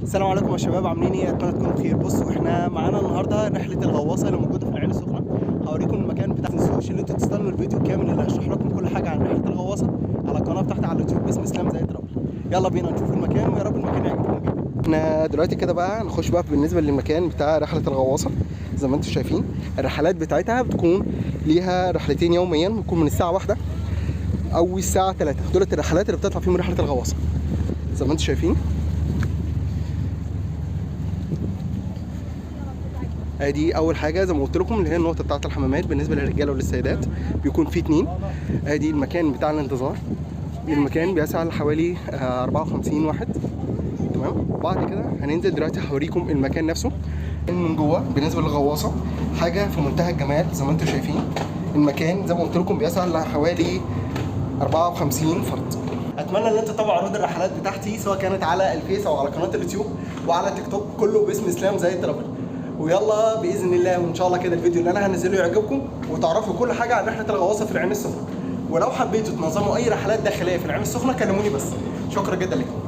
السلام عليكم يا شباب، عاملين ايه؟ اتمنى تكونوا بخير. بصوا، احنا معانا النهارده رحله الغواصه اللي موجوده في العين السخنه. هوريكم المكان بتاع، ما تنسوش ان انتوا تستنوا الفيديو كامل اللي هشرح لكم كل حاجه عن رحله الغواصه على القناه بتاعتي على اليوتيوب باسم اسلام زايد رابل. يلا بينا نشوف المكان ويا رب المكان يعجبكم جدا. احنا دلوقتي كده بقى نخش بقى بالنسبه للمكان بتاع رحله الغواصه. زي ما انتم شايفين الرحلات بتاعتها بتكون ليها رحلتين يوميا، بتكون من الساعه 1 او الساعه 3. دولت الرحلات اللي بتطلع فيهم رحله الغواصه زي ما انتم شايفين. ادي اول حاجه زي ما قلت لكم، اللي هي النقطه بتاعه الحمامات بالنسبه للرجاله وللسيدات، بيكون في 2. ادي المكان بتاع الانتظار، المكان بيسع لحوالي 54 واحد. تمام. وبعد كده هننزل دلوقتي هوريكم المكان نفسه من جوه. بالنسبه للغواصه حاجه في منتهى الجمال زي ما انتم شايفين. المكان زي ما قلت لكم بيسع لحوالي 54 فرد. اتمنى ان انتوا تتابعوا عروض الرحلات بتاعتي سواء كانت على الفيس او على قناه اليوتيوب وعلى تيك توك، كله باسم اسلام زايد رابل. ويلا باذن الله وان شاء الله كده الفيديو اللي انا هنزله يعجبكم وتعرفوا كل حاجه عن رحله الغواصه في العين السخنه. ولو حبيتوا تنظموا اي رحلات داخليه في العين السخنه كلموني بس. شكرا جدا لكم.